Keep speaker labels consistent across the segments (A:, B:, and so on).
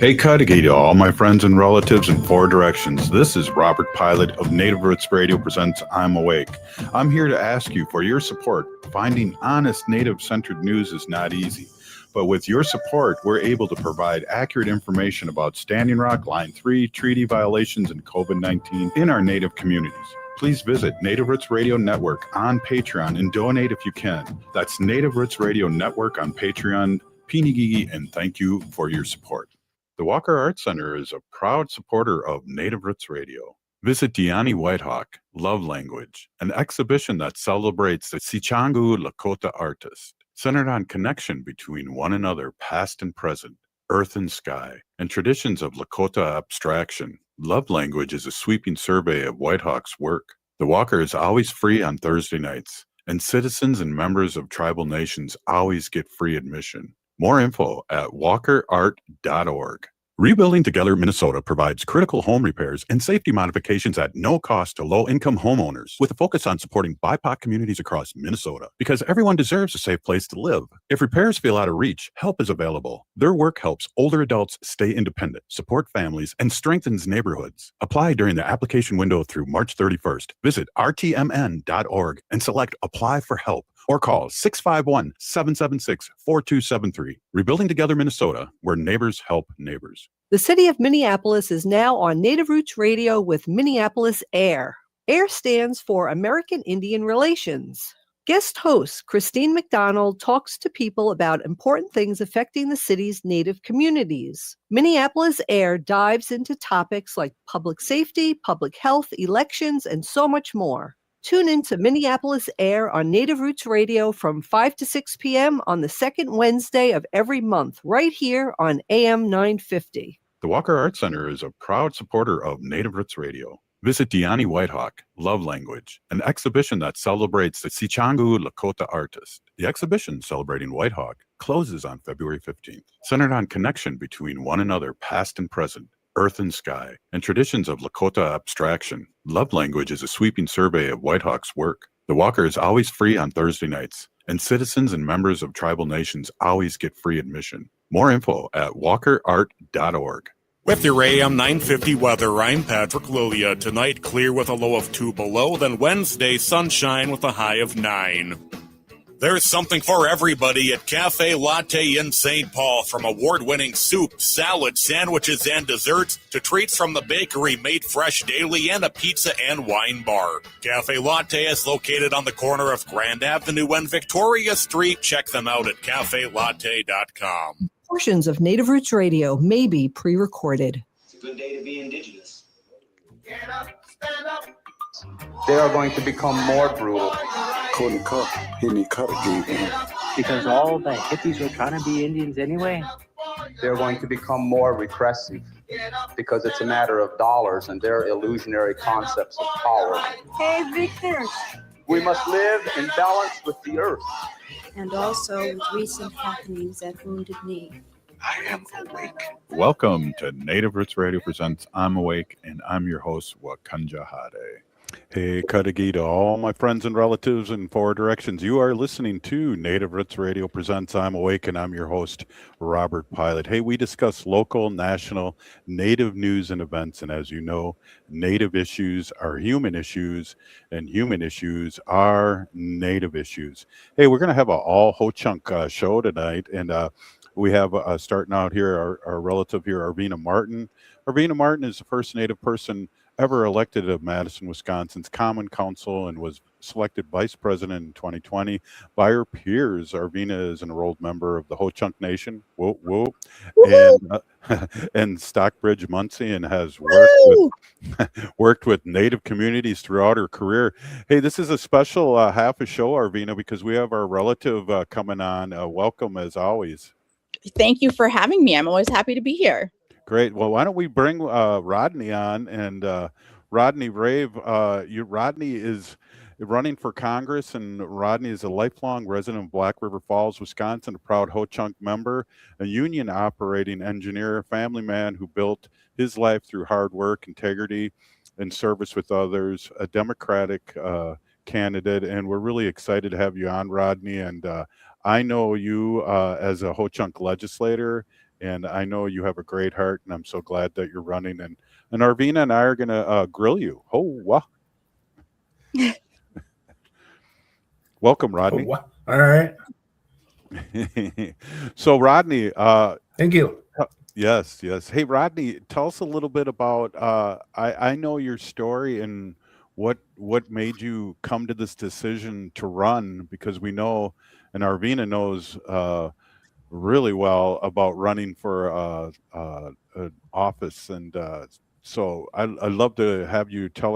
A: Hey, Cudahy to all my friends and relatives in four directions. This is Robert Pilot of Native Roots Radio presents I'm Awake. I'm here to ask you for your support. Finding honest Native-centered news is not easy, but with your support, we're able to provide accurate information about Standing Rock, Line 3, treaty violations, and COVID-19 in our Native communities. Please visit Native Roots Radio Network on Patreon and donate if you can. That's Native Roots Radio Network on Patreon. Pinigigi, and thank you for your support. The Walker Arts Center is a proud supporter of Native Roots Radio. Visit Diani Whitehawk, Love Language, an exhibition that celebrates the Sichangu Lakota artist, centered on connection between one another, past and present, earth and sky, and traditions of Lakota abstraction. Love Language is a sweeping survey of Whitehawk's work. The Walker is always free on Thursday nights, and citizens and members of tribal nations always get free admission. More info at walkerart.org. Rebuilding Together Minnesota provides critical home repairs and safety modifications at no cost to low-income homeowners, with a focus on supporting BIPOC communities across Minnesota, because everyone deserves a safe place to live. If repairs feel out of reach, help is available. Their work helps older adults stay independent, support families, and strengthens neighborhoods. Apply during the application window through March 31st. Visit rtmn.org and select Apply for Help, or call 651-776-4273. Rebuilding Together Minnesota, where neighbors help neighbors.
B: The city of Minneapolis is now on Native Roots Radio with Minneapolis AIR. AIR stands for American Indian Relations. Guest host Christine McDonald talks to people about important things affecting the city's Native communities. Minneapolis AIR dives into topics like public safety, public health, elections, and so much more. Tune in to Minneapolis AIR on Native Roots Radio from 5 to 6 p.m. on the second Wednesday of every month, right here on AM 950.
A: The Walker Arts Center is a proud supporter of Native Roots Radio. Visit Diani Whitehawk, Love Language, an exhibition that celebrates the Sichangu Lakota artist. The exhibition celebrating Whitehawk closes on February 15th, centered on connection between one another, past and present, earth and sky, and traditions of Lakota abstraction. Love Language is a sweeping survey of Whitehawk's work. The Walker is always free on Thursday nights, and citizens and members of tribal nations always get free admission. More info at walkerart.org.
C: With your AM 950 weather, I'm Patrick Lilia. Tonight, clear with a low of 2 below, then Wednesday, sunshine with a high of 9. There's something for everybody at Cafe Latte in St. Paul, from award-winning soup, salad, sandwiches, and desserts to treats from the bakery made fresh daily and a pizza and wine bar. Cafe Latte is located on the corner of Grand Avenue and Victoria Street. Check them out at cafelatte.com.
B: Portions of Native Roots Radio may be pre-recorded.
D: It's a good day to be indigenous.
E: Get up, stand up.
F: They are going to become more brutal.
G: Couldn't cut, any cut again.
H: Because all the hippies were trying to be Indians anyway.
F: They're going to become more repressive because it's a matter of dollars and their illusionary concepts of power.
I: Hey, Victor.
F: We must live in balance with the earth.
I: And also with recent happenings at Wounded Knee.
G: I am awake.
A: Welcome to Native Roots Radio presents I'm Awake, and I'm your host, Wakanja Hade. Hey, Cudahy to all my friends and relatives in four directions. You are listening to Native Roots Radio presents I'm Awake, and I'm your host, Robert Pilot. Hey, we discuss local, national, Native news and events, and as you know, Native issues are human issues, and human issues are Native issues. Hey, we're going to have an all Ho-Chunk show tonight, and we have starting out here our relative here, Arvina Martin. Arvina Martin is the first Native person ever elected of Madison, Wisconsin's Common Council, and was selected vice president in 2020 by her peers. Arvina is an enrolled member of the Ho-Chunk Nation, and Stockbridge, Muncie, and has worked with Native communities throughout her career. Hey, this is a special half a show, Arvina, because we have our relative coming on. Welcome, as always.
J: Thank you for having me. I'm always happy to be here.
A: Great. Well, why don't we bring Rodney on? And Rodney Rave, Rodney is running for Congress, and Rodney is a lifelong resident of Black River Falls, Wisconsin, a proud Ho-Chunk member, a union operating engineer, a family man who built his life through hard work, integrity, and service with others, a Democratic candidate. And we're really excited to have you on, Rodney. And I know you as a Ho-Chunk legislator, And I know you have a great heart, and I'm so glad that you're running. And Arvina and I are going to grill you. Oh, wow. Welcome, Rodney.
K: Oh, all right.
A: So, Rodney.
K: Thank you.
A: Yes. Hey, Rodney, tell us a little bit about. I know your story and what made you come to this decision to run, because we know, and Arvina knows really well about running for an office, and so I'd love to have you tell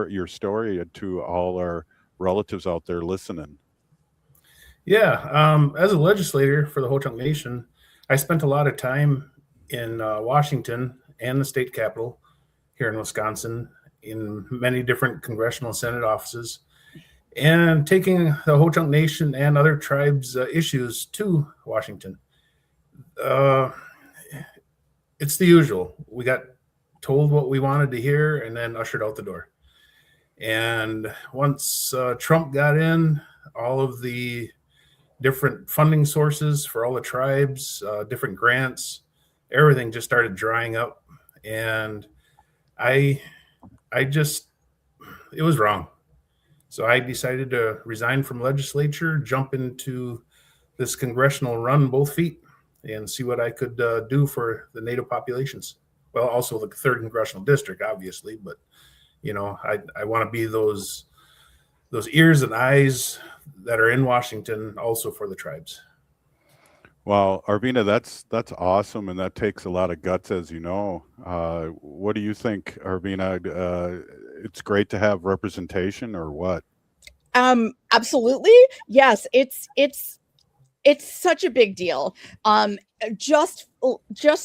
A: your story to all our relatives out there listening.
K: Yeah, as a legislator for the Ho Chunk Nation, I spent a lot of time in Washington and the state capitol here in Wisconsin, in many different congressional and Senate offices, and taking the Ho Chunk Nation and other tribes' issues to Washington. It's the usual. We got told what we wanted to hear and then ushered out the door. And once Trump got in, all of the different funding sources for all the tribes, different grants, everything just started drying up. And it was wrong. So I decided to resign from legislature, jump into this congressional run both feet, and see what I could do for the Native populations. Well, also the 3rd Congressional District, obviously, but I want to be those ears and eyes that are in Washington also for the tribes.
A: Well, Arvina, that's awesome, and that takes a lot of guts, as you know. What do you think, Arvina? It's great to have representation, or what?
J: Absolutely, yes. It's such a big deal. Just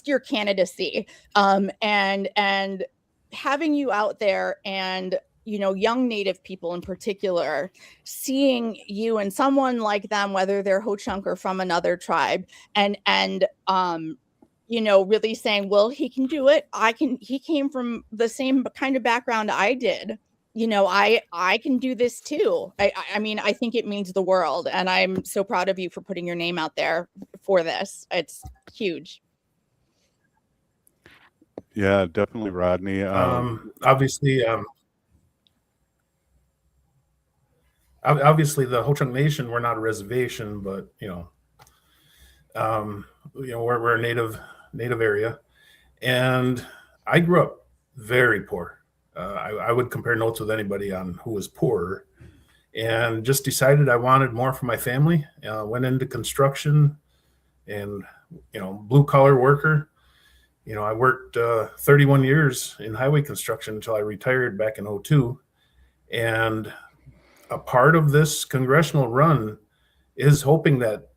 J: your candidacy, and having you out there, and young Native people in particular, seeing you and someone like them, whether they're Ho Chunk or from another tribe, and really saying, well, he can do it. He came from the same kind of background I did. I can do this too. I mean, I think it means the world, and I'm so proud of you for putting your name out there for this. It's huge.
A: Yeah, definitely, Rodney.
K: Obviously, the Ho Chunk Nation, we're not a reservation, but we're a native area, and I grew up very poor. I would compare notes with anybody on who was poorer, and just decided I wanted more for my family. Went into construction, and blue collar worker. I worked 31 years in highway construction until I retired back in 2002, and a part of this congressional run is hoping that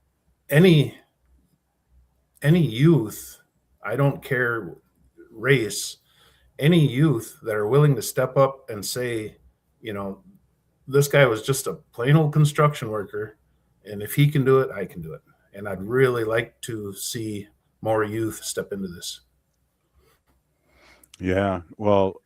K: any youth, I don't care race, any youth that are willing to step up and say, this guy was just a plain old construction worker, and if he can do it, I can do it. And I'd really like to see more youth step into this.
A: Yeah, well,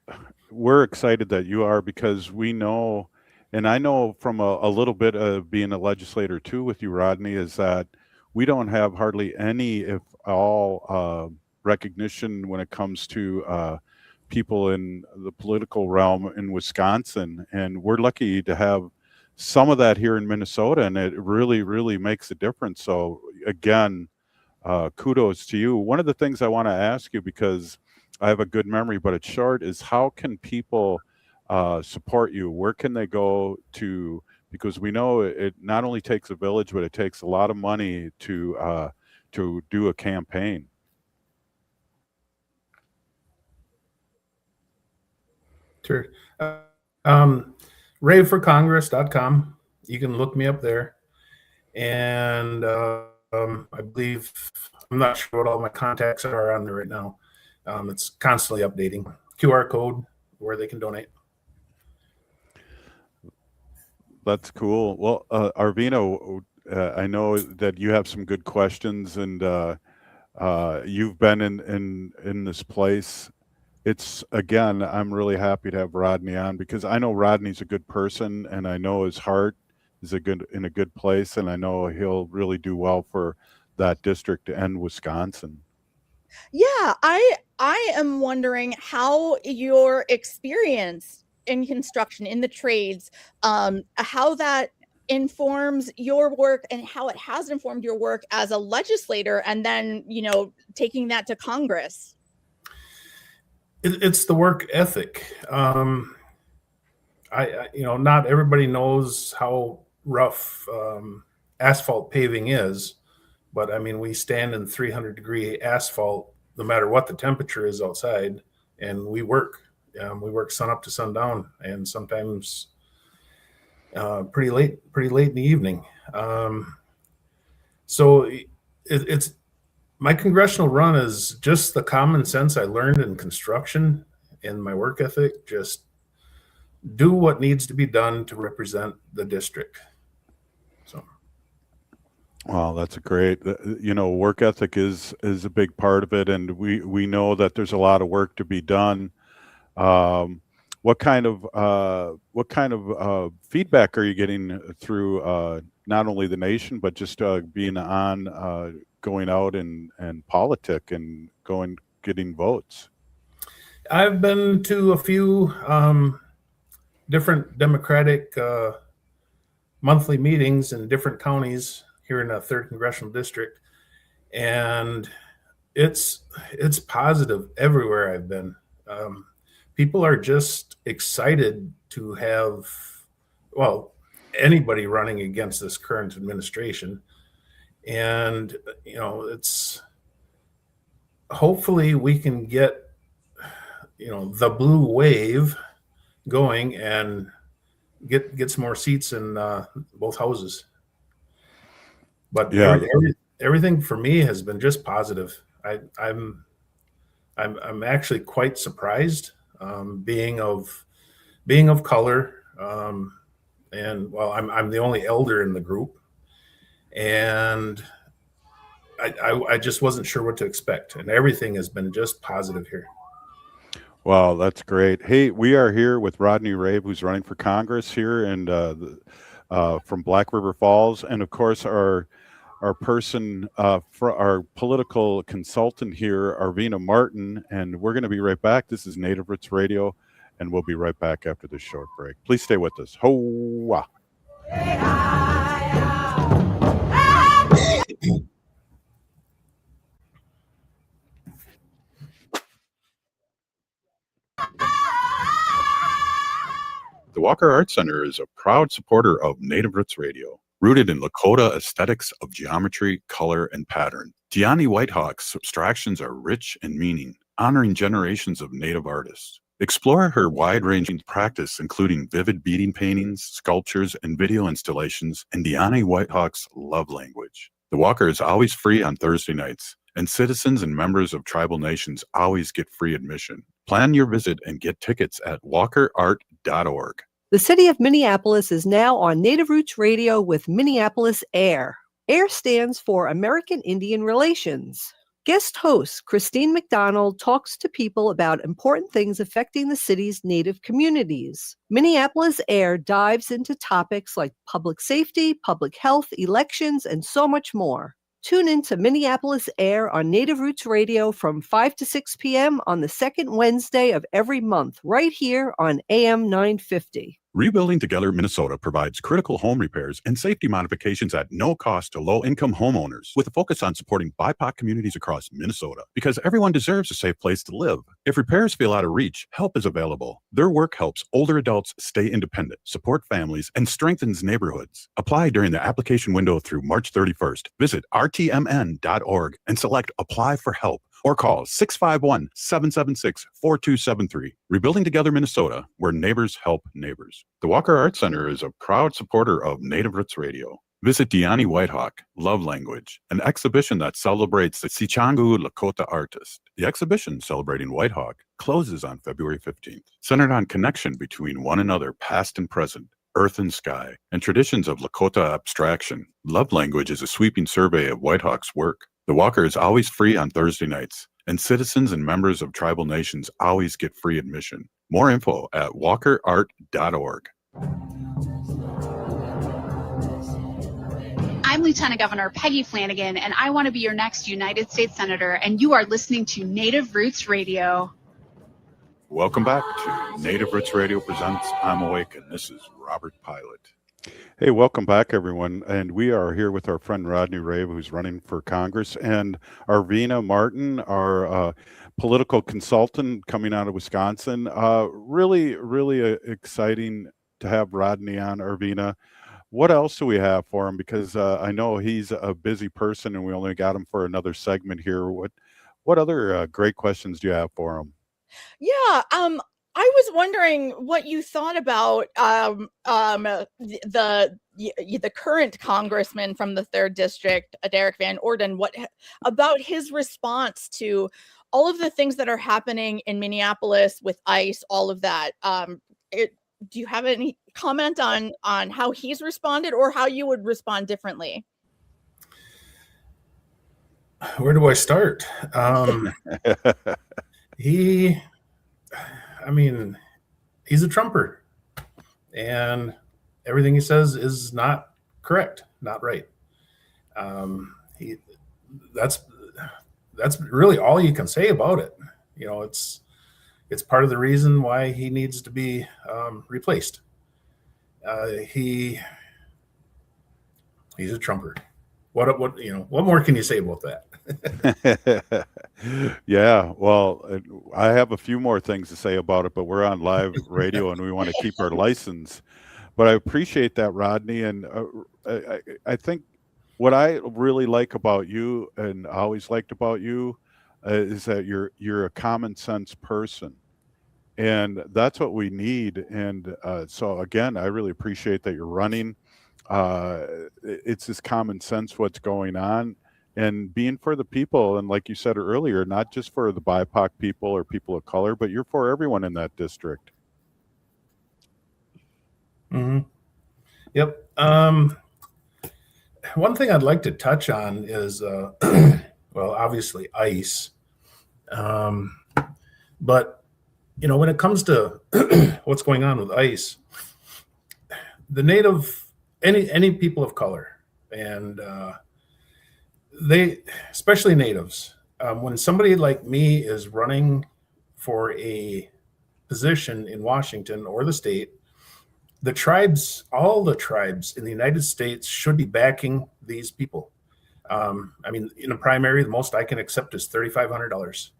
A: we're excited that you are, because we know, and I know from a little bit of being a legislator too with you, Rodney, is that we don't have hardly any, if all, recognition when it comes to people in the political realm in Wisconsin. And we're lucky to have some of that here in Minnesota, and it really, really makes a difference. So again, kudos to you. One of the things I want to ask you, because I have a good memory, but it's short, is how can people support you? Where can they go to? Because we know it not only takes a village, but it takes a lot of money to do a campaign.
K: Sure. Raveforcongress.com. You can look me up there. And I believe, I'm not sure what all my contacts are on there right now. It's constantly updating. QR code where they can donate.
A: That's cool. Well, Arvina, I know that you have some good questions, and you've been in this place. It's, again, I'm really happy to have Rodney on, because I know Rodney's a good person, and I know his heart is in a good place, and I know he'll really do well for that district and Wisconsin.
J: Yeah, I am wondering how your experience in construction, in the trades, how that informs your work and how it has informed your work as a legislator, and then taking that to Congress.
K: It's the work ethic. Not everybody knows how rough asphalt paving is, but I mean, we stand in 300-degree asphalt no matter what the temperature is outside, and we work. We work sun up to sundown, and sometimes pretty late in the evening. So it's my congressional run is just the common sense I learned in construction and my work ethic. Just do what needs to be done to represent the district. So.
A: Well, that's a great, work ethic is a big part of it. And we know that there's a lot of work to be done. What kind of feedback are you getting through not only the nation, but just being on going out and politic and getting votes?
K: I've been to a few different Democratic monthly meetings in different counties here in the 3rd Congressional District, and it's positive everywhere I've been. People are just excited to have, anybody running against this current administration. And, it's hopefully we can get, the blue wave going and get some more seats in both houses. But yeah, everything for me has been just positive. I'm actually quite surprised, being of color, and I'm the only elder in the group, and I just wasn't sure what to expect, and everything has been just positive here.
A: Wow, that's great. Hey, we are here with Rodney Rave, who's running for Congress here, and from Black River Falls, and of course our person, for our political consultant here, Arvina Martin, and we're going to be right back. This is Native Roots Radio, and we'll be right back after this short break. Please stay with us. Ho-wah. The Walker Art Center is a proud supporter of Native Roots Radio. Rooted in Lakota aesthetics of geometry, color, and pattern, Deani Whitehawk's abstractions are rich in meaning, honoring generations of Native artists. Explore her wide-ranging practice, including vivid beading paintings, sculptures, and video installations in Deani Whitehawk's love language. The Walker is always free on Thursday nights, and citizens and members of tribal nations always get free admission. Plan your visit and get tickets at walkerart.org.
B: The city of Minneapolis is now on Native Roots Radio with Minneapolis AIR. AIR stands for American Indian Relations. Guest host Christine McDonald talks to people about important things affecting the city's Native communities. Minneapolis AIR dives into topics like public safety, public health, elections, and so much more. Tune in to Minneapolis AIR on Native Roots Radio from 5 to 6 p.m. on the second Wednesday of every month, right here on AM 950.
A: Rebuilding Together Minnesota provides critical home repairs and safety modifications at no cost to low-income homeowners, with a focus on supporting BIPOC communities across Minnesota, because everyone deserves a safe place to live. If repairs feel out of reach, help is available. Their work helps older adults stay independent, support families, and strengthens neighborhoods. Apply during the application window through March 31st. Visit rtmn.org and select Apply for Help, or call 651-776-4273. Rebuilding Together Minnesota, where neighbors help neighbors. The Walker Art Center is a proud supporter of Native Roots Radio. Visit Deani Whitehawk, Love Language, an exhibition that celebrates the Sichangu Lakota artist. The exhibition celebrating Whitehawk closes on February 15th, centered on connection between one another, past and present, earth and sky, and traditions of Lakota abstraction. Love Language is a sweeping survey of Whitehawk's work. The Walker is always free on Thursday nights, and citizens and members of tribal nations always get free admission. More info at walkerart.org.
L: I'm Lieutenant Governor Peggy Flanagan, and I want to be your next United States Senator, and you are listening to Native Roots Radio.
A: Welcome back to Native Roots Radio presents I'm Awake, and this is Robert Pilot. Hey, welcome back, everyone. And we are here with our friend Rodney Rave, who's running for Congress, and Arvina Martin, our political consultant coming out of Wisconsin. Really exciting to have Rodney on, Arvina. What else do we have for him? Because I know he's a busy person, and we only got him for another segment here. What other great questions do you have for him?
J: Yeah, I was wondering what you thought about the current congressman from the 3rd District, Derek Van Orden, about his response to all of the things that are happening in Minneapolis with ICE, all of that. Do you have any comment on how he's responded, or how you would respond differently?
K: Where do I start? He's a Trumper, and everything he says is not correct, not right. That's really all you can say about it. You know, it's part of the reason why he needs to be replaced. He's a Trumper. What more can you say about that?
A: Yeah, well, I have a few more things to say about it, but we're on live radio and we want to keep our license. But I appreciate that, Rodney, and I think what I really like about you, and always liked about you, is that you're a common sense person, and that's what we need. And so again, I really appreciate that you're running. It's just common sense what's going on, and being for the people, and like you said earlier, not just for the BIPOC people or people of color, but you're for everyone in that district.
K: Mm-hmm. Yep. One thing I'd like to touch on is, well, obviously ICE. But, when it comes to what's going on with ICE, the any people of color, and especially natives, when somebody like me is running for a position in Washington or the state, all the tribes in the United States should be backing these people. In a primary, the most I can accept is $3,500.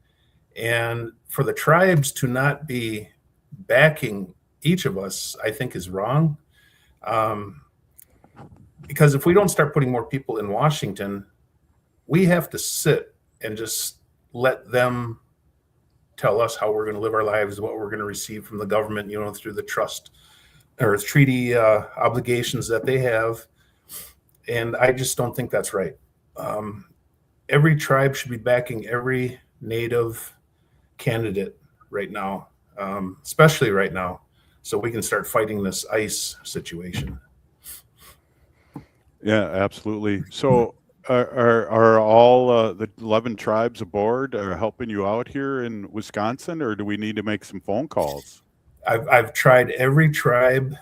K: And for the tribes to not be backing each of us, I think is wrong. Because if we don't start putting more people in Washington, we have to sit and just let them tell us how we're going to live our lives, what we're going to receive from the government, through the trust or treaty obligations that they have. And I just don't think that's right. Every tribe should be backing every native candidate right now, especially right now, so we can start fighting this ICE situation.
A: Yeah, absolutely. So are all the 11 tribes aboard or helping you out here in Wisconsin, or do we need to make some phone calls?
K: I've tried every tribe.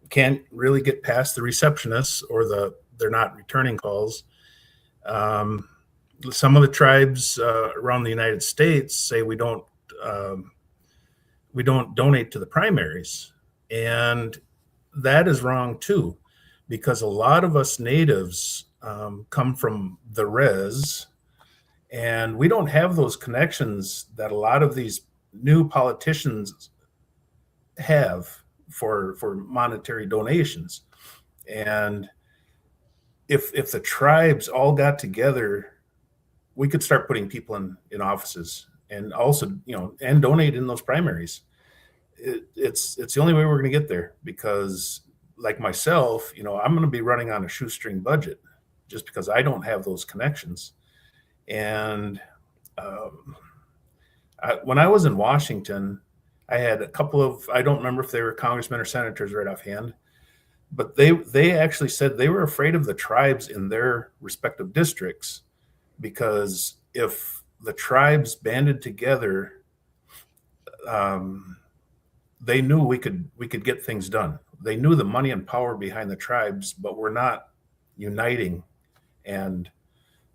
K: Can't really get past the receptionists, or they're not returning calls. Some of the tribes around the United States say we don't donate to the primaries, and that is wrong too, because a lot of us natives come from the res, and we don't have those connections that a lot of these new politicians have for monetary donations. And if the tribes all got together, we could start putting people in offices, and also and donate in those primaries. It's the only way we're going to get there, because like myself, I'm going to be running on a shoestring budget just because I don't have those connections. And when I was in Washington, I had a couple of, I don't remember if they were congressmen or senators right offhand, but they actually said they were afraid of the tribes in their respective districts, because if the tribes banded together, they knew we could get things done. They knew the money and power behind the tribes, but we're not uniting and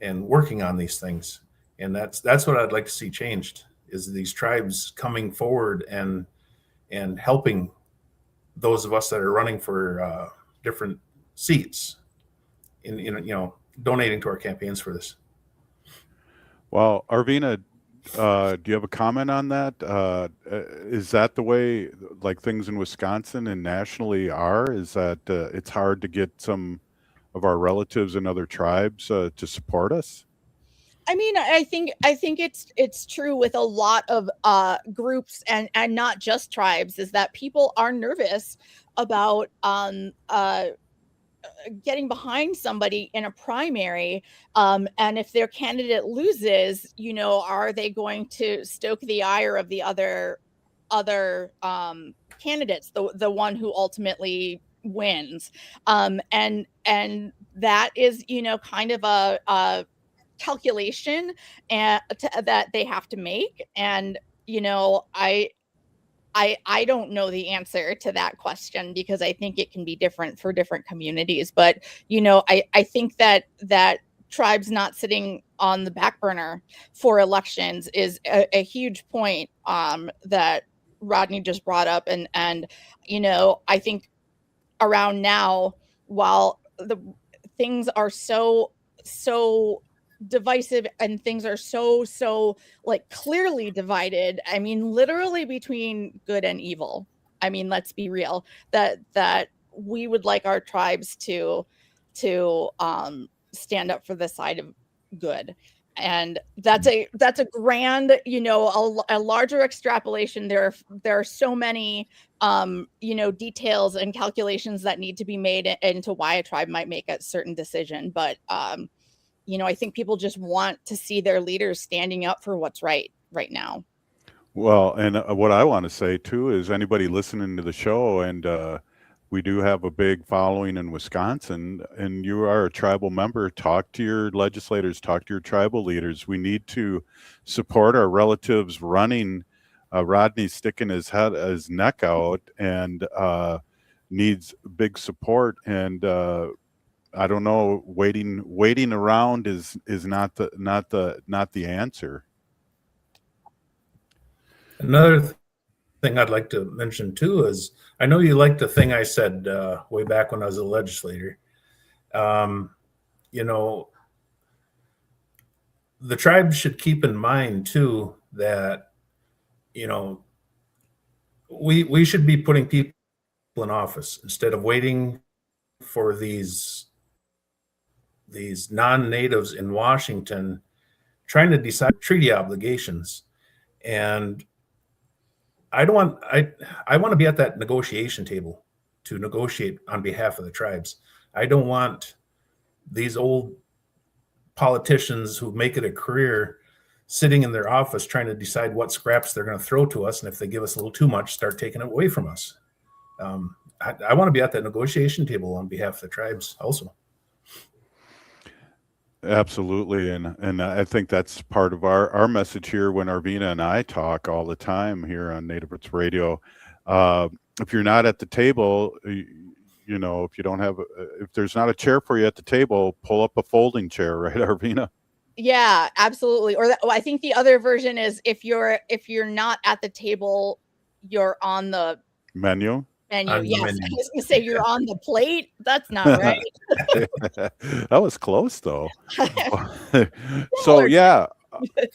K: working on these things. And that's what I'd like to see changed, is these tribes coming forward and helping those of us that are running for different seats in donating to our campaigns for this.
A: Well, Arvina, do you have a comment on that? Is that the way like things in Wisconsin and nationally are? Is that it's hard to get some of our relatives and other tribes to support us?
J: I mean, I think it's true with a lot of groups and not just tribes, is that people are nervous about getting behind somebody in a primary, and if their candidate loses, are they going to stoke the ire of the other candidates, the one who ultimately wins, and that is kind of a calculation that they have to make. And I don't know the answer to that question, because I think it can be different for different communities. But I think that tribes not sitting on the back burner for elections is a huge point that Rodney just brought up. And I think around now, while the things are so divisive and things are so like clearly divided, I mean, literally between good and evil. I mean, let's be real, that we would like our tribes to stand up for the side of good. And that's a grand, a larger extrapolation. There are so many details and calculations that need to be made into why a tribe might make a certain decision. But I think people just want to see their leaders standing up for what's right now.
A: Well, and what I want to say too is anybody listening to the show, and we do have a big following in Wisconsin, and you are a tribal member, talk to your legislators, talk to your tribal leaders. We need to support our relatives running. Rodney's sticking his neck out and needs big support. And I don't know, waiting around is not the answer.
K: Another thing I'd like to mention too is, I know you liked the thing I said way back when I was a legislator. The tribe should keep in mind too that we should be putting people in office instead of waiting for these non-natives in Washington trying to decide treaty obligations. And I want to be at that negotiation table to negotiate on behalf of the tribes. I don't want these old politicians who make it a career sitting in their office trying to decide what scraps they're going to throw to us, and if they give us a little too much, start taking it away from us. I want to be at that negotiation table on behalf of the tribes also.
A: Absolutely, and I think that's part of our message here when Arvina and I talk all the time here on Native Roots Radio. If you're not at the table, if you don't have, if there's not a chair for you at the table, pull up a folding chair, right, Arvina?
J: Yeah, absolutely. Or I think the other version is if you're not at the table, you're on the
A: menu.
J: Yes, I was gonna say you're on the plate. That's not right.
A: That was close though. So yeah,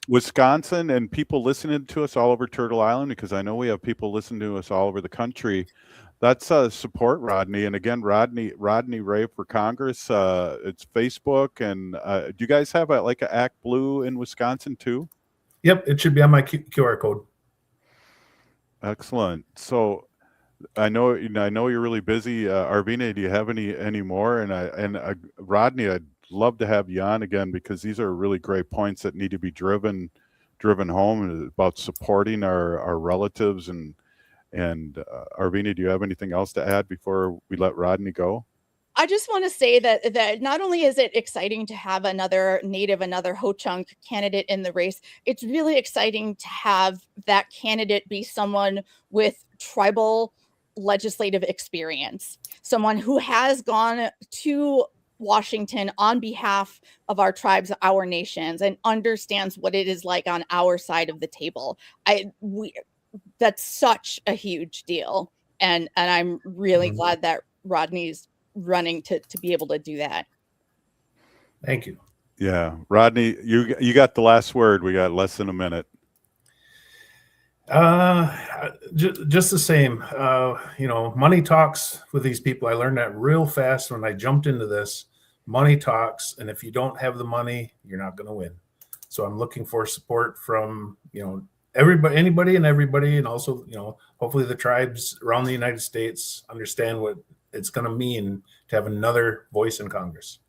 A: Wisconsin and people listening to us all over Turtle Island, because I know we have people listening to us all over the country. That's support Rodney. And again, Rodney Rave for Congress. It's Facebook. And do you guys have like an Act Blue in Wisconsin too?
K: Yep, it should be on my QR code.
A: Excellent. So I know you're really busy. Arvina, do you have any more? And Rodney, I'd love to have you on again, because these are really great points that need to be driven home about supporting our relatives. And Arvina, do you have anything else to add before we let Rodney go?
J: I just want to say that not only is it exciting to have another Ho-Chunk candidate in the race, it's really exciting to have that candidate be someone with tribal legislative experience, someone who has gone to Washington on behalf of our tribes, our nations, and understands what it is like on our side of the table. That's such a huge deal. And I'm really glad that Rodney's running to be able to do that.
K: Thank you.
A: Yeah. Rodney, you got the last word. We got less than a minute.
K: Just the same, money talks with these people. I learned that real fast when I jumped into this. Money talks, and if you don't have the money, you're not going to win. So I'm looking for support from, anybody and everybody. And also, hopefully the tribes around the United States understand what it's going to mean to have another voice in Congress.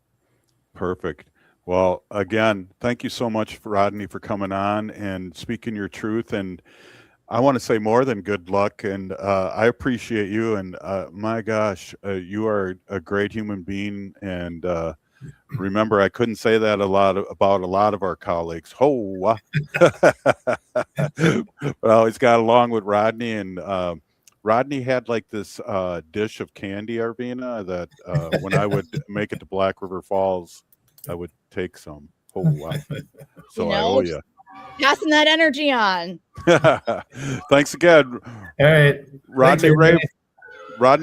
A: Perfect. Well, again, thank you so much, Rodney, for coming on and speaking your truth. And I want to say more than good luck. And I appreciate you. And my gosh, you are a great human being. And remember, I couldn't say that about a lot of our colleagues. But I always got along with Rodney. And Rodney had like this dish of candy, Arvina, that when I would make it to Black River Falls, I would take some. So I owe you.
J: Passing that energy on.
A: Thanks again.
K: All right.
A: Rodney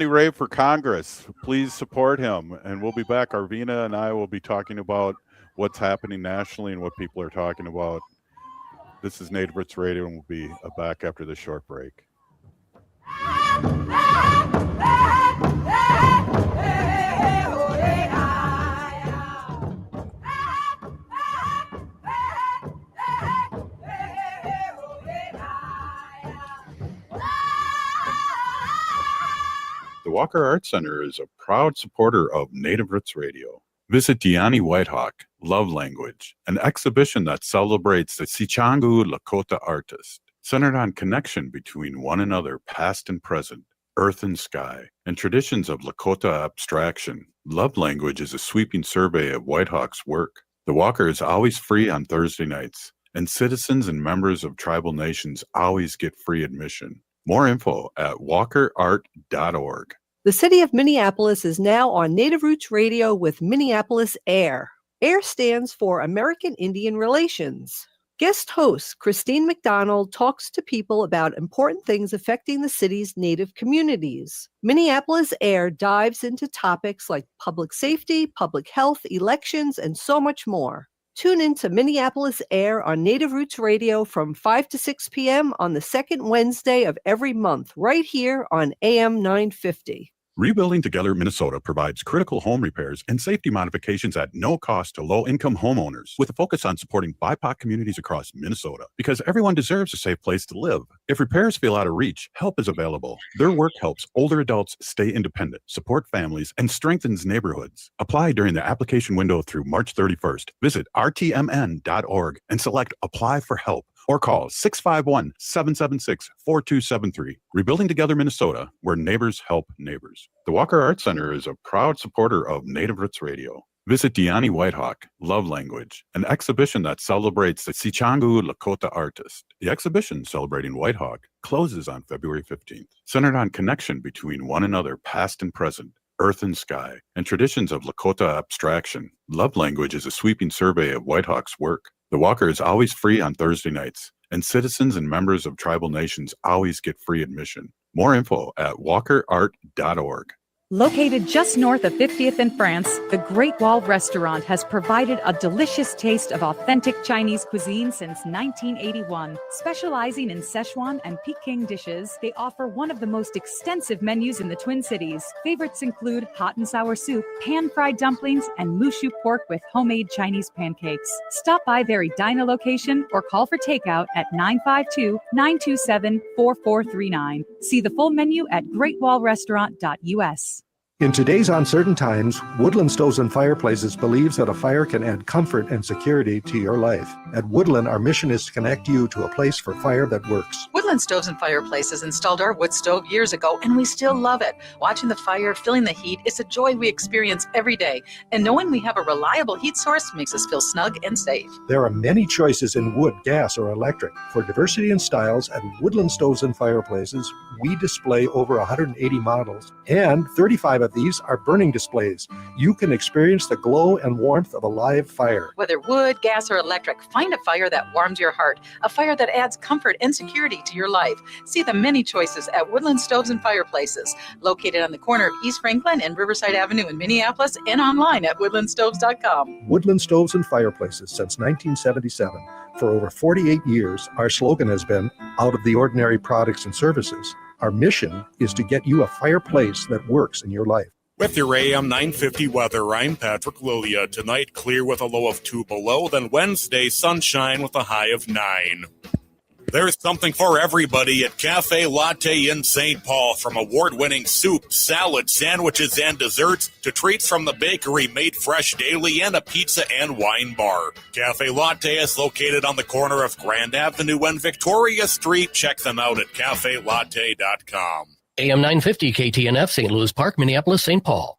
A: Rave for Congress. Please support him. And we'll be back. Arvina and I will be talking about what's happening nationally and what people are talking about. This is Native Roots Radio, and we'll be back after this short break. The Walker Arts Center is a proud supporter of Native Roots Radio. Visit Diani Whitehawk, Love Language, an exhibition that celebrates the Sichangu Lakota artist, centered on connection between one another, past and present, earth and sky, and traditions of Lakota abstraction. Love Language is a sweeping survey of Whitehawk's work. The Walker is always free on Thursday nights, and citizens and members of tribal nations always get free admission. More info at walkerart.org.
B: The city of Minneapolis is now on Native Roots Radio with Minneapolis AIR. AIR stands for American Indian Relations. Guest host Christine McDonald talks to people about important things affecting the city's Native communities. Minneapolis AIR dives into topics like public safety, public health, elections, and so much more. Tune in to Minneapolis AIR on Native Roots Radio from 5 to 6 p.m. on the second Wednesday of every month, right here on AM 950.
A: Rebuilding Together Minnesota provides critical home repairs and safety modifications at no cost to low-income homeowners, with a focus on supporting BIPOC communities across Minnesota, because everyone deserves a safe place to live. If repairs feel out of reach, help is available. Their work helps older adults stay independent, support families, and strengthens neighborhoods. Apply during the application window through March 31st. Visit rtmn.org and select Apply for Help, or call 651-776-4273. Rebuilding Together Minnesota, where neighbors help neighbors. The Walker Arts Center is a proud supporter of Native Roots Radio. Visit Diani Whitehawk, Love Language, an exhibition that celebrates the Sichangu Lakota artist. The exhibition, celebrating Whitehawk, closes on February 15th, centered on connection between one another, past and present, earth and sky, and traditions of Lakota abstraction. Love Language is a sweeping survey of Whitehawk's work. The Walker is always free on Thursday nights, and citizens and members of tribal nations always get free admission. More info at walkerart.org.
M: Located just north of 50th in France, the Great Wall Restaurant has provided a delicious taste of authentic Chinese cuisine since 1981. Specializing in Szechuan and Peking dishes, they offer one of the most extensive menus in the Twin Cities. Favorites include hot and sour soup, pan-fried dumplings, and mushu pork with homemade Chinese pancakes. Stop by their Edina location or call for takeout at 952-927-4439. See the full menu at greatwallrestaurant.us.
N: In today's uncertain times, Woodland Stoves and Fireplaces believes that a fire can add comfort and security to your life. At Woodland, our mission is to connect you to a place for fire that works.
O: Woodland Stoves and Fireplaces installed our wood stove years ago, and we still love it. Watching the fire, feeling the heat, is a joy we experience every day. And knowing we have a reliable heat source makes us feel snug and safe.
N: There are many choices in wood, gas, or electric. For diversity and styles, at Woodland Stoves and Fireplaces, we display over 180 models, and 35 of of these are burning displays. You can experience the glow and warmth of a live fire.
O: Whether wood, gas, or electric, find a fire that warms your heart, a fire that adds comfort and security to your life. See the many choices at Woodland Stoves and Fireplaces, located on the corner of East Franklin and Riverside Avenue in Minneapolis, and online at woodlandstoves.com.
N: Woodland Stoves and Fireplaces since 1977. For over 48 years, our slogan has been out of the ordinary products and services. Our mission is to get you a fireplace that works in your life.
C: With your AM 950 weather, I'm Patrick Lilia. Tonight, clear with a low of 2 below, then Wednesday, sunshine with a high of 9. There's something for everybody at Cafe Latte in St. Paul, from award-winning soup, salad, sandwiches, and desserts to treats from the bakery made fresh daily and a pizza and wine bar. Cafe Latte is located on the corner of Grand Avenue and Victoria Street. Check them out at cafelatte.com.
P: AM 950 KTNF, St. Louis Park, Minneapolis, St. Paul.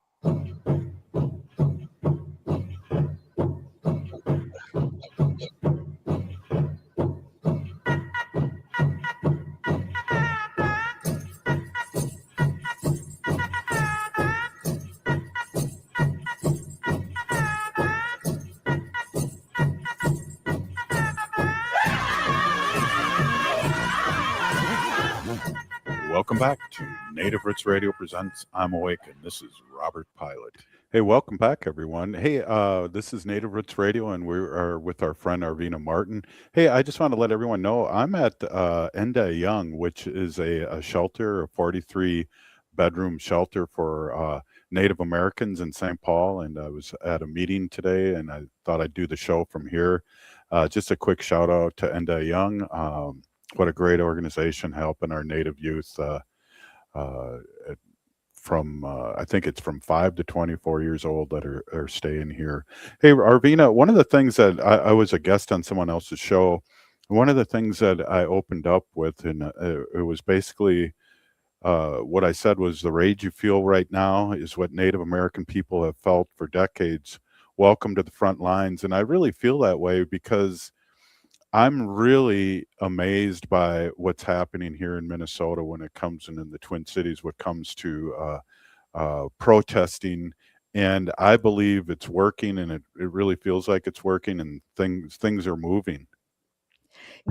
A: Welcome back to Native Roots Radio presents I'm Awake, and this is Robert Pilot. Hey, welcome back, everyone. Hey, this is Native Roots Radio, and we are with our friend Arvina Martin. Hey, I just want to let everyone know I'm at Enda Young, which is a shelter, a 43-bedroom shelter for Native Americans in St. Paul, and I was at a meeting today, and I thought I'd do the show from here. Just a quick shout out to Enda Young. What a great organization helping our Native youth from, I think it's from 5 to 24 years old that are staying here. Hey, Arvina, one of the things that I was a guest on someone else's show, one of the things that I opened up with, and it was basically what I said was the rage you feel right now is what Native American people have felt for decades. Welcome to the front lines. And I really feel that way because I'm really amazed by what's happening here in Minnesota when it comes in the Twin Cities, what comes to protesting. And I believe it's working, and it really feels like it's working, and things are moving.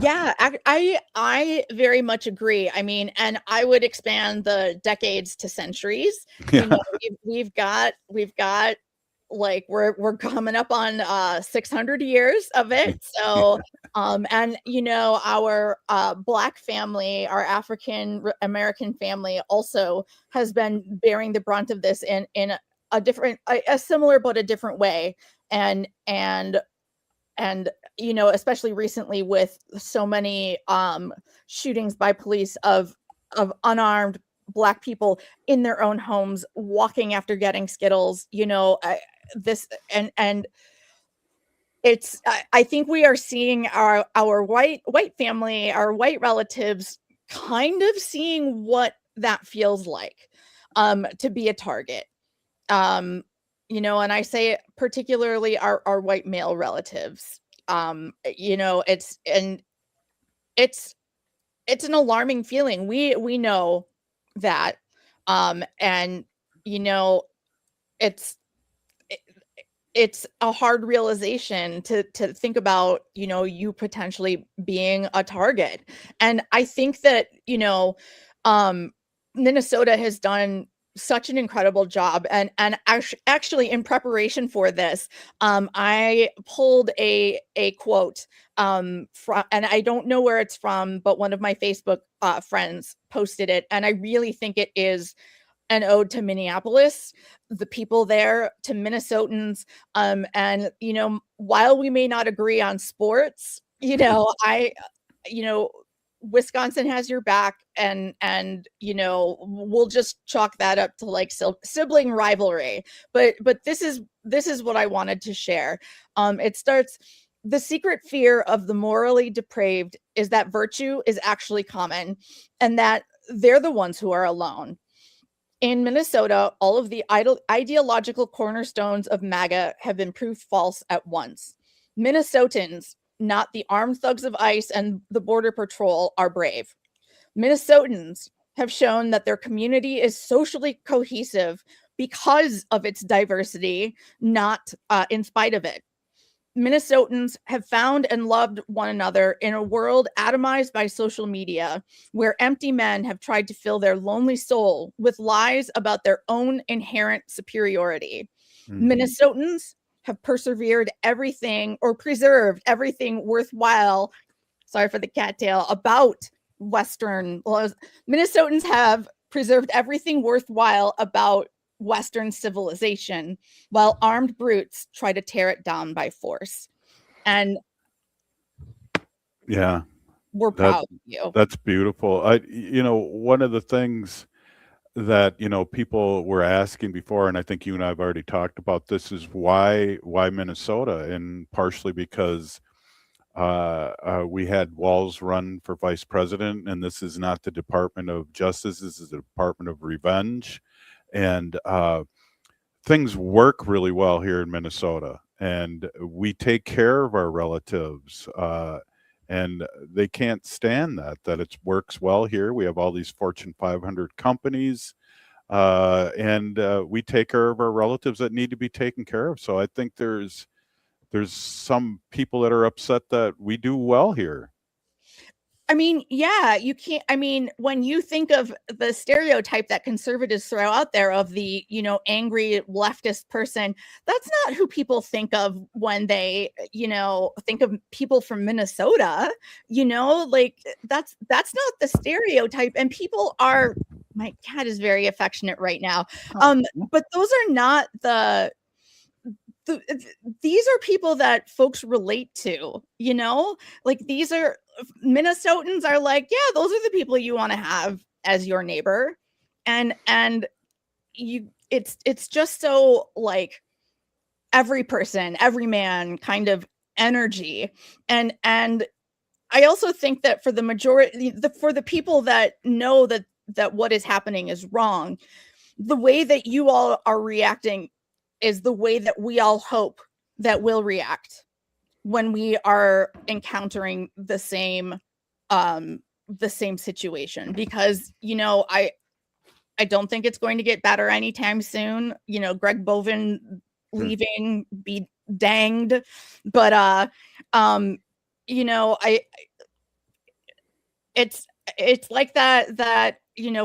J: Yeah, I very much agree. I mean, and I would expand the decades to centuries.
A: Yeah.
J: You know, we've got like we're coming up on 600 years of it. So and you know, our Black family, our African American family also has been bearing the brunt of this in a different, a similar but a different way. And you know, especially recently with so many shootings by police of unarmed Black people in their own homes walking after getting Skittles, you know, this and it's I think we are seeing our white family, our white relatives kind of seeing what that feels like to be a target. You know, and I say particularly our white male relatives. You know, it's an alarming feeling. We know that and you know, it's a hard realization to think about, you know, you potentially being a target. And I think that, you know, Minnesota has done such an incredible job. And actually in preparation for this, I pulled a quote from, and I don't know where it's from, but one of my Facebook friends posted it. And I really think it is an ode to Minneapolis, the people there, to Minnesotans. And, you know, while we may not agree on sports, you know, you know, Wisconsin has your back, and you know, we'll just chalk that up to like sibling rivalry. But this is what I wanted to share. It starts: the secret fear of the morally depraved is that virtue is actually common, and that they're the ones who are alone. In Minnesota, all of the ideological cornerstones of MAGA have been proved false at once. Minnesotans, not the armed thugs of ICE and the Border Patrol, are brave. Minnesotans have shown that their community is socially cohesive because of its diversity, not in spite of it. Minnesotans have found and loved one another in a world atomized by social media, where empty men have tried to fill their lonely soul with lies about their own inherent superiority. Minnesotans have preserved everything worthwhile. Sorry for the cattail about Western laws. Minnesotans have preserved everything worthwhile about Western civilization, while armed brutes try to tear it down by force. And
A: Yeah,
J: we're proud of you.
A: that's beautiful. One of the things that people were asking before, and I think you and I have already talked about this, is why Minnesota, and partially because we had Walz run for vice president, and this is not the Department of Justice, this is the Department of Revenge. And things work really well here in Minnesota, and we take care of our relatives, and they can't stand that it works well here. We have all these Fortune 500 companies, and we take care of our relatives that need to be taken care of. So I think there's some people that are upset that we do well here.
J: I mean, yeah, you can't. I mean, when you think of the stereotype that conservatives throw out there of the, angry leftist person, that's not who people think of when they, think of people from Minnesota. Like that's not the stereotype. And people are. My cat is very affectionate right now. But those are not these are people that folks relate to, like these are Minnesotans are like, yeah, those are the people you want to have as your neighbor. And it's just so like every person, every man kind of energy. And I also think that for the majority, for the people that know that what is happening is wrong, the way that you all are reacting is the way that we all hope that we'll react when we are encountering the same situation. Because, I don't think it's going to get better anytime soon. Greg Bovin leaving, be danged. But, it's like that,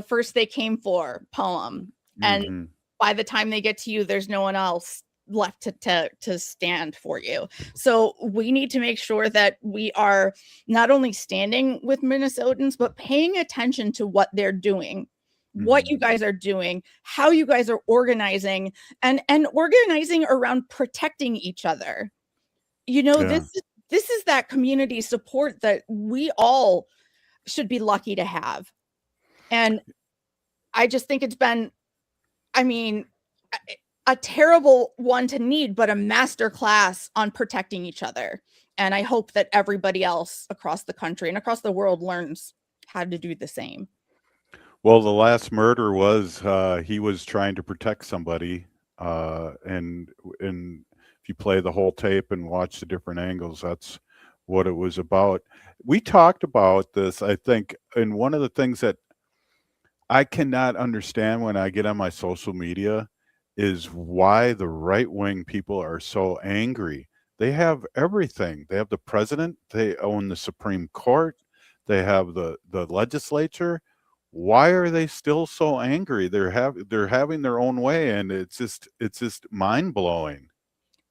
J: first they came for poem. And by the time they get to you, there's no one else left to stand for you. So we need to make sure that we are not only standing with Minnesotans, but paying attention to what they're doing, what you guys are doing, how you guys are organizing, and organizing around protecting each other. This is that community support that we all should be lucky to have. And I just think it's been, a terrible one to need, but a master class on protecting each other. And I hope that everybody else across the country and across the world learns how to do the same.
A: Well, the last murder was he was trying to protect somebody, and if you play the whole tape and watch the different angles, that's what it was about. We talked about this, I think, and one of the things that I cannot understand when I get on my social media is why the right-wing people are so angry. They have everything. They have the president, they own the Supreme Court, they have the legislature. Why are they still so angry? They're having their own way, and it's just mind-blowing.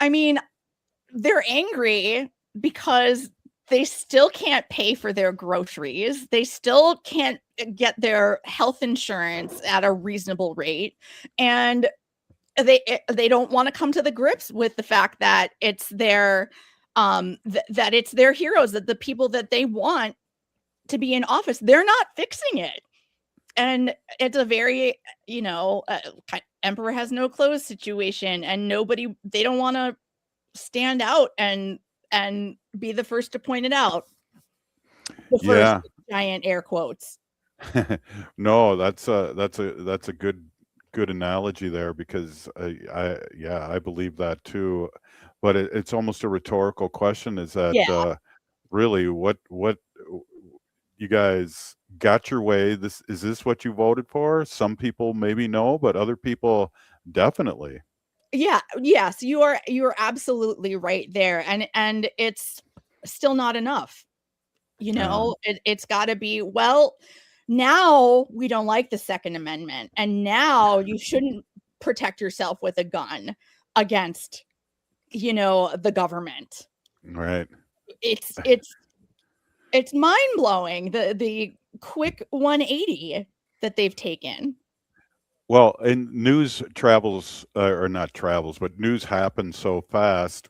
J: They're angry because they still can't pay for their groceries. They still can't get their health insurance at a reasonable rate. And they don't want to come to the grips with the fact that it's their that it's their heroes, that the people that they want to be in office, they're not fixing it. And it's a very, emperor has no clothes situation, and they don't want to stand out and be the first to point it out. The first giant air quotes.
A: No, that's a good analogy there, because I believe that too. But it's almost a rhetorical question. Is that really what you guys got your way. Is this what you voted for? Some people maybe no, but other people definitely.
J: Yeah, yes, you're absolutely right there. And it's still not enough. It's got to be, well, now we don't like the Second Amendment, and now you shouldn't protect yourself with a gun against, the government.
A: Right.
J: It's mind-blowing, the quick 180 that they've taken.
A: Well, and news travels, or not travels, but news happens so fast.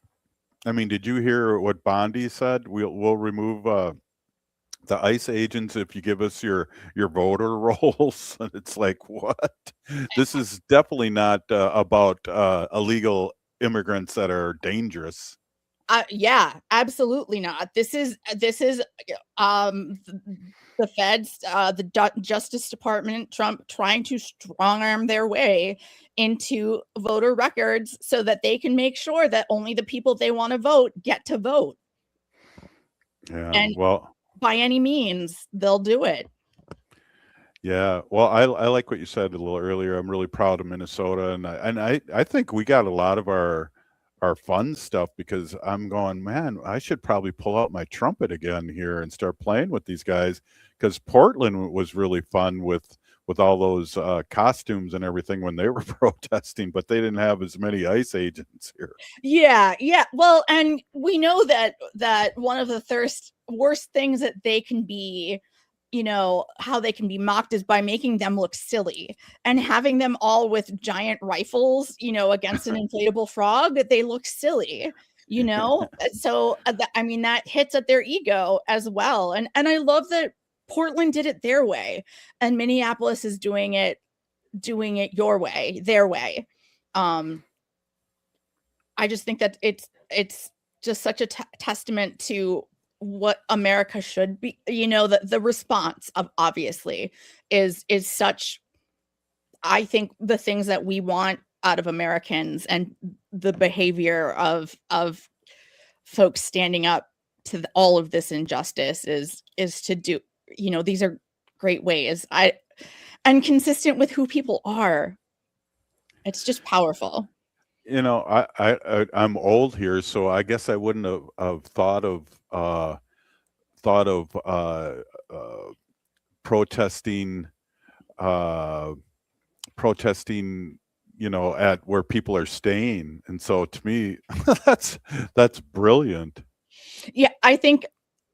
A: I mean, did you hear what Bondi said? We'll remove the ICE agents if you give us your voter rolls. And it's like, what? This is definitely not about illegal immigrants that are dangerous.
J: Yeah, absolutely not. This is the feds, the Justice Department, Trump trying to strong arm their way into voter records so that they can make sure that only the people they want to vote get to vote.
A: Yeah.
J: And
A: well,
J: by any means, they'll do it.
A: Yeah. Well, I like what you said a little earlier. I'm really proud of Minnesota, and I think we got a lot of our fun stuff, because I'm going, man, I should probably pull out my trumpet again here and start playing with these guys, because Portland was really fun with all those costumes and everything when they were protesting, but they didn't have as many ICE agents here.
J: Yeah. Well, and we know that one of the worst things that they can be, how they can be mocked is by making them look silly and having them all with giant rifles, against an inflatable frog, that they look silly, So, that hits at their ego as well. And I love that Portland did it their way, and Minneapolis is doing it your way, their way. I just think that it's just such a testament to what America should be. The response of, obviously, is such, I think, the things that we want out of Americans, and the behavior of folks standing up to all of this injustice is to do, these are great ways, and consistent with who people are. It's just powerful.
A: I'm old here, so I guess I wouldn't have thought of protesting, at where people are staying. And so to me, that's brilliant.
J: Yeah, I think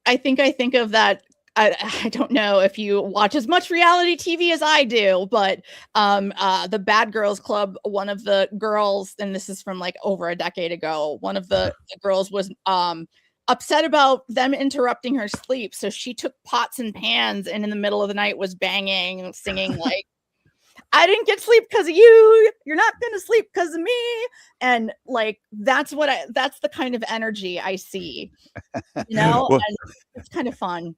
J: of that. I don't know if you watch as much reality TV as I do, but the Bad Girls Club, one of the girls, and this is from like over a decade ago, one of the girls was upset about them interrupting her sleep. So she took pots and pans, and in the middle of the night was banging and singing like, I didn't get sleep because of you. You're not going to sleep because of me. And like, that's the kind of energy I see,
A: Well,
J: and it's kind of fun.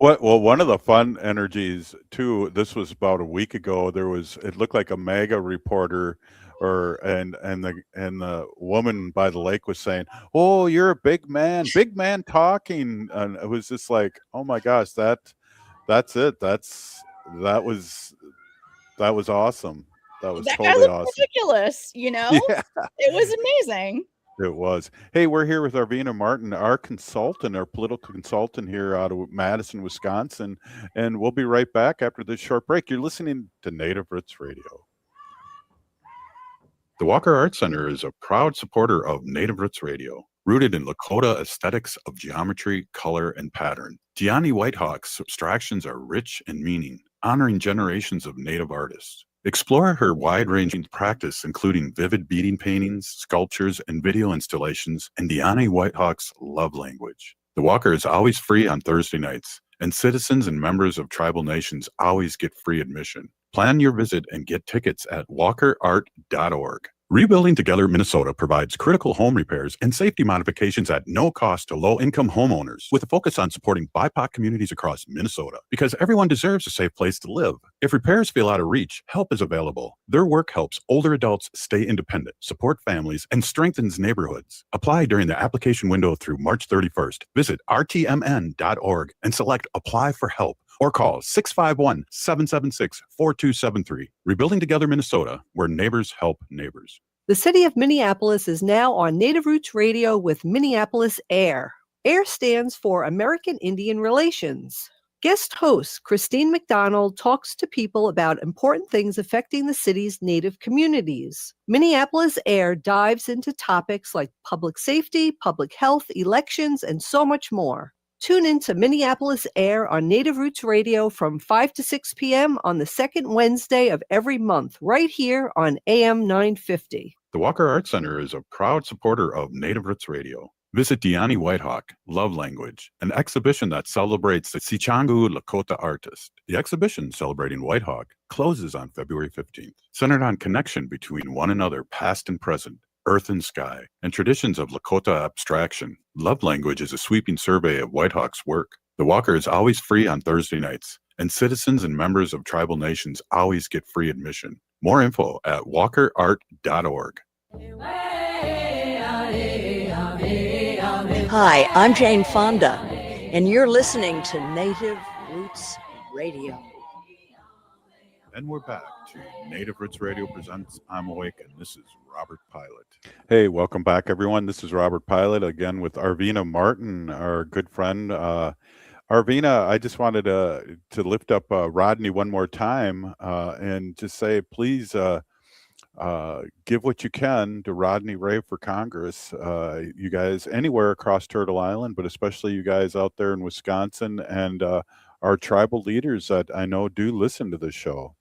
A: Well, one of the fun energies too, this was about a week ago, it looked like a MAGA reporter, and the woman by the lake was saying, "Oh, you're a big man talking," and it was just like, oh my gosh, that's it. That was awesome. That was totally awesome.
J: Ridiculous,
A: Yeah.
J: It was amazing.
A: It was. Hey, we're here with Arvina Martin, our political consultant here out of Madison, Wisconsin, and we'll be right back after this short break. You're listening to Native Roots Radio. The Walker Art Center is a proud supporter of Native Roots Radio, rooted in Lakota aesthetics of geometry, color, and pattern. Gianni Whitehawk's abstractions are rich in meaning, honoring generations of Native artists. Explore her wide-ranging practice, including vivid beading paintings, sculptures, and video installations, and Gianni Whitehawk's love language. The Walker is always free on Thursday nights, and citizens and members of tribal nations always get free admission. Plan your visit and get tickets at walkerart.org. Rebuilding Together Minnesota provides critical home repairs and safety modifications at no cost to low-income homeowners, with a focus on supporting BIPOC communities across Minnesota, because everyone deserves a safe place to live. If repairs feel out of reach, help is available. Their work helps older adults stay independent, support families, and strengthens neighborhoods. Apply during the application window through March 31st. Visit rtmn.org and select Apply for Help or call 651-776-4273. Rebuilding Together Minnesota, where neighbors help neighbors.
B: The city of Minneapolis is now on Native Roots Radio with Minneapolis AIR. AIR stands for American Indian Relations. Guest host Christine McDonald talks to people about important things affecting the city's Native communities. Minneapolis AIR dives into topics like public safety, public health, elections, and so much more. Tune in to Minneapolis AIR on Native Roots Radio from 5 to 6 p.m. on the second Wednesday of every month, right here on AM 950.
A: The Walker Art Center is a proud supporter of Native Roots Radio. Visit Diani Whitehawk, Love Language, an exhibition that celebrates the Sichangu Lakota artist. The exhibition celebrating Whitehawk closes on February 15th, centered on connection between one another, past and present, earth and sky, and traditions of Lakota abstraction. Love Language is a sweeping survey of Whitehawk's work. The Walker is always free on Thursday nights, and citizens and members of tribal nations always get free admission. More info at walkerart.org.
Q: Hi, I'm Jane Fonda, and you're listening to Native Roots Radio.
A: And we're back to Native Roots Radio presents I'm Awake, and this is Robert Pilot. Hey, welcome back, everyone. This is Robert Pilot again with Arvina Martin, our good friend. Arvina, I just wanted to lift up Rodney one more time and just say, please give what you can to Rodney Rave for Congress. You guys anywhere across Turtle Island, but especially you guys out there in Wisconsin and our tribal leaders that I know do listen to this show.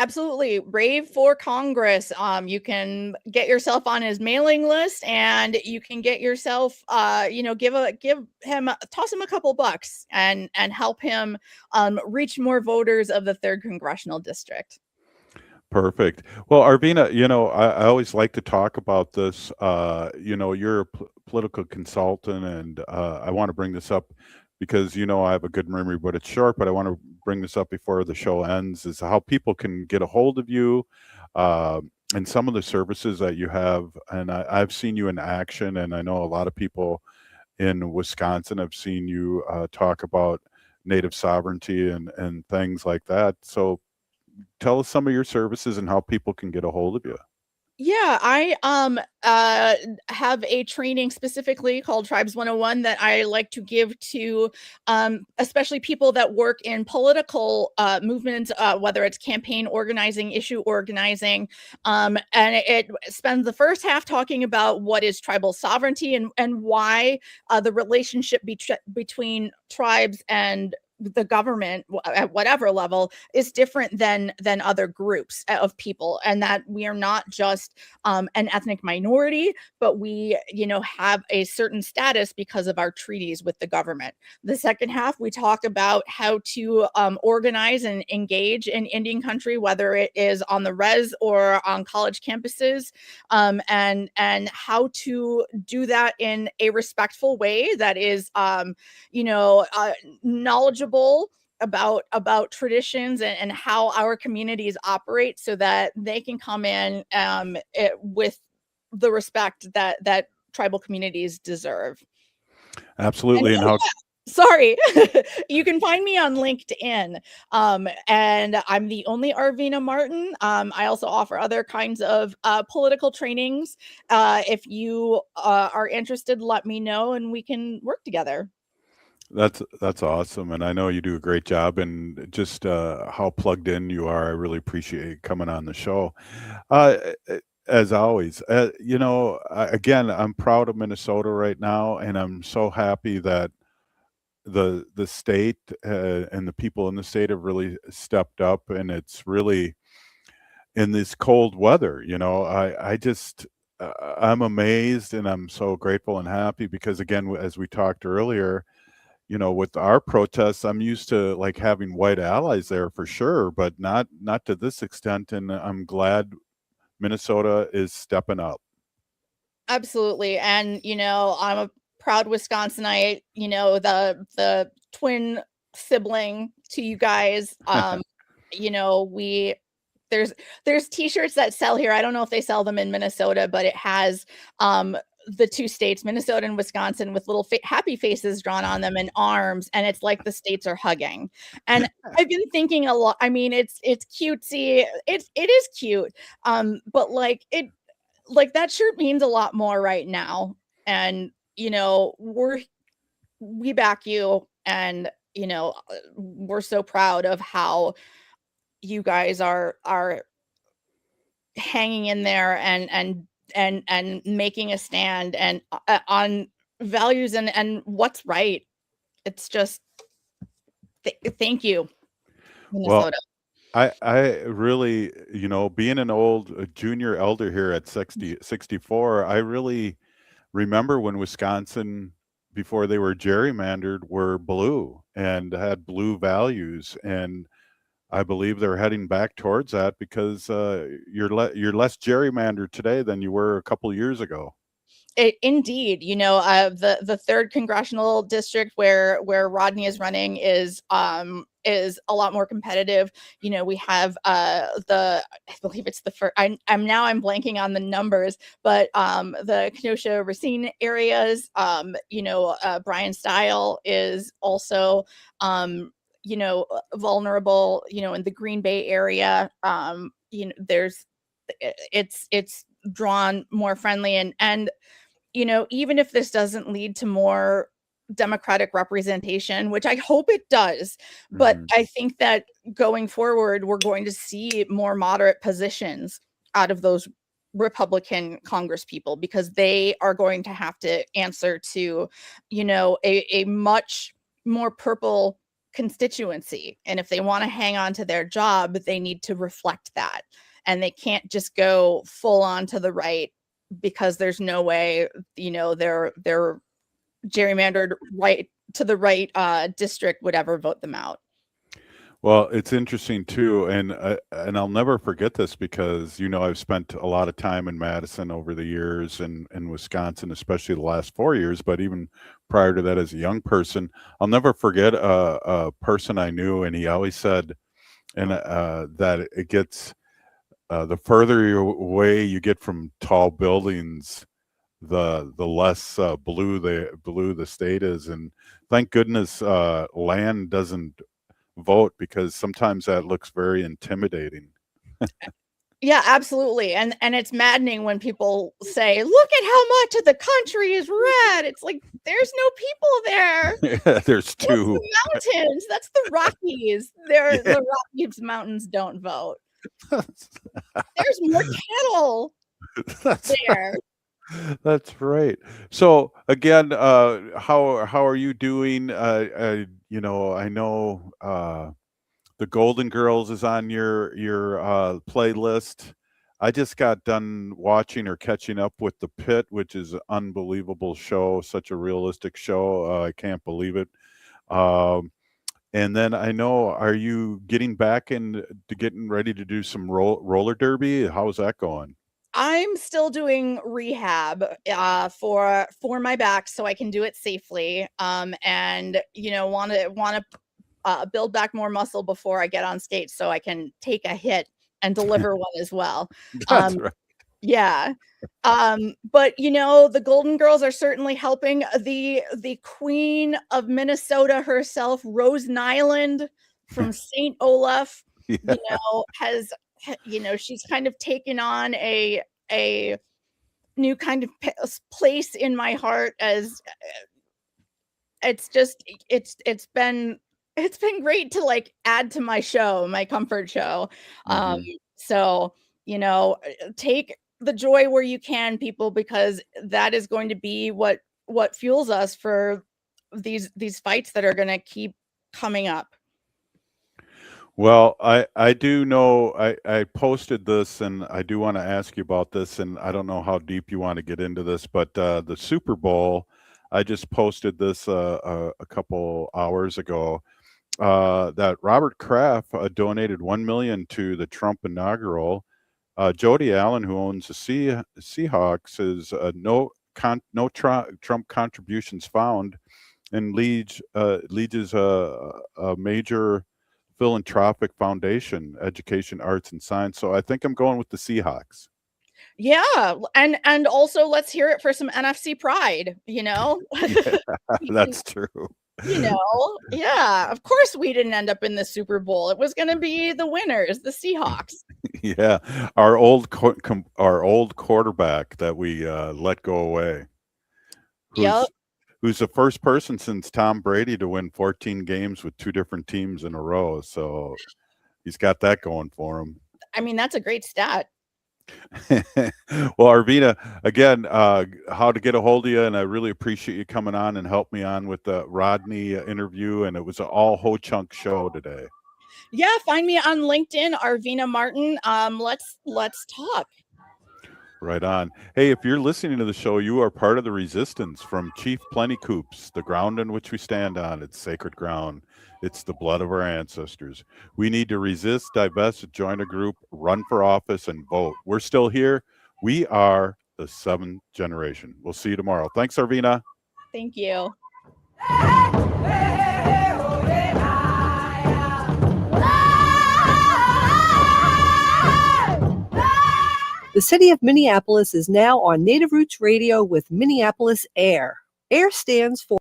J: Absolutely. Rave for Congress. You can get yourself on his mailing list, and you can get yourself, toss him a couple bucks and help him reach more voters of the 3rd Congressional District.
A: Perfect. Well, Arvina, I always like to talk about this. You're a political consultant, and I want to bring this up because, I have a good memory, but it's short, but I want to bring this up before the show ends, is how people can get a hold of you and some of the services that you have. And I've seen you in action, and I know a lot of people in Wisconsin have seen you talk about Native sovereignty and things like that. So tell us some of your services and how people can get a hold of you.
J: Yeah, I have a training specifically called Tribes 101 that I like to give to especially people that work in political movements, whether it's campaign organizing, issue organizing. And it spends the first half talking about what is tribal sovereignty and why the relationship between tribes and the government at whatever level is different than other groups of people, and that we are not just an ethnic minority, but we have a certain status because of our treaties with the government. The second half, we talk about how to organize and engage in Indian country, whether it is on the res or on college campuses, and how to do that in a respectful way that is knowledgeable about traditions and how our communities operate, so that they can come in with the respect that tribal communities deserve.
A: Absolutely.
J: Sorry. You can find me on LinkedIn. And I'm the only Arvina Martin. I also offer other kinds of political trainings. If you are interested, let me know and we can work together.
A: That's awesome, and I know you do a great job, and just how plugged in you are. I really appreciate coming on the show. As always, again, I'm proud of Minnesota right now, and I'm so happy that the state and the people in the state have really stepped up, and it's really in this cold weather. I'm amazed, and I'm so grateful and happy because, again, as we talked earlier, with our protests, I'm used to like having white allies there for sure, but not to this extent. And I'm glad Minnesota is stepping up.
J: Absolutely. And, I'm a proud Wisconsinite, the twin sibling to you guys. we there's t-shirts that sell here. I don't know if they sell them in Minnesota, but it has the two states, Minnesota and Wisconsin, with little happy faces drawn on them and arms, and it's like the states are hugging. And I've been thinking a lot. I mean, it's cutesy. It is cute. But like that shirt means a lot more right now. And we back you, and we're so proud of how you guys are hanging in there and making a stand and on values and what's right. It's just thank you, Minnesota.
A: Well, I really, being an old junior elder here at 64, I really remember when Wisconsin, before they were gerrymandered, were blue and had blue values. And I believe they're heading back towards that because you're less gerrymandered today than you were a couple years ago.
J: Indeed, the 3rd congressional district where Rodney is running is a lot more competitive. We have I believe it's the first. I'm blanking on the numbers, but the Kenosha Racine areas. Brian Style is also vulnerable. In the Green Bay area, it's drawn more friendly and even if this doesn't lead to more Democratic representation, which I hope it does, but I think that going forward, we're going to see more moderate positions out of those Republican Congress people, because they are going to have to answer to, a much more purple constituency. And if they want to hang on to their job, they need to reflect that. And they can't just go full on to the right, because there's no way, they're gerrymandered right to the right district would ever vote them out.
A: Well, it's interesting too, and I'll never forget this because I've spent a lot of time in Madison over the years, and in Wisconsin, especially the last 4 years. But even prior to that, as a young person, I'll never forget a person I knew, and he always said, and that it gets. The further away you get from tall buildings, the less blue the state is, and thank goodness land doesn't vote, because sometimes that looks very intimidating.
J: Yeah, absolutely. And it's maddening when people say, "Look at how much of the country is red." It's like there's no people there.
A: Yeah, there's two.
J: That's the mountains. That's the Rockies. The Rockies mountains don't vote. There's more cattle there.
A: That's right. So again, how are you doing? I know the Golden Girls is on your playlist. I just got done watching or catching up with The Pit, which is an unbelievable show, such a realistic show. I can't believe it. And then I know, are you getting back into getting ready to do some roller derby? How's that going?
J: I'm still doing rehab for my back so I can do it safely. And want to build back more muscle before I get on stage so I can take a hit and deliver one as well.
A: That's right.
J: Yeah. But the Golden Girls are certainly helping. The Queen of Minnesota herself, Rose Nyland from St. Olaf,
A: Yeah.
J: has she's kind of taken on a new kind of place in my heart, as it's been great to like add to my show, my comfort show. So take the joy where you can, people, because that is going to be what fuels us for these fights that are going to keep coming up.
A: Well, I do know I posted this, and I do want to ask you about this, and I don't know how deep you want to get into this, but the Super Bowl, I just posted this a couple hours ago, that Robert Kraft donated $1 million to the Trump inaugural. Jody Allen, who owns the Seahawks, says no Trump contributions found, and Leach is a major philanthropic foundation, education, arts, and science. So I think I'm going with the Seahawks.
J: Yeah, and also let's hear it for some NFC pride,
A: Yeah, that's true.
J: Yeah, of course we didn't end up in the Super Bowl. It was going to be the winners, the Seahawks.
A: Yeah, our old quarterback that we let go away. Who's the first person since Tom Brady to win 14 games with 2 different teams in a row. So he's got that going for him.
J: I mean, that's a great stat.
A: Well, Arvina, again, how to get a hold of you, and I really appreciate you coming on and help me on with the Rodney interview, and it was an all ho-chunk show today.
J: Yeah, find me on LinkedIn, Arvina Martin. Let's talk.
A: Right on. Hey, if you're listening to the show, you are part of the resistance from Chief Plentycoops, the ground on which we stand on. It's sacred ground. It's the blood of our ancestors. We need to resist, divest, join a group, run for office, and vote. We're still here. We are the 7th generation. We'll see you tomorrow. Thanks, Arvina.
J: Thank you.
B: The city of Minneapolis is now on Native Roots Radio with Minneapolis Air. AIR stands for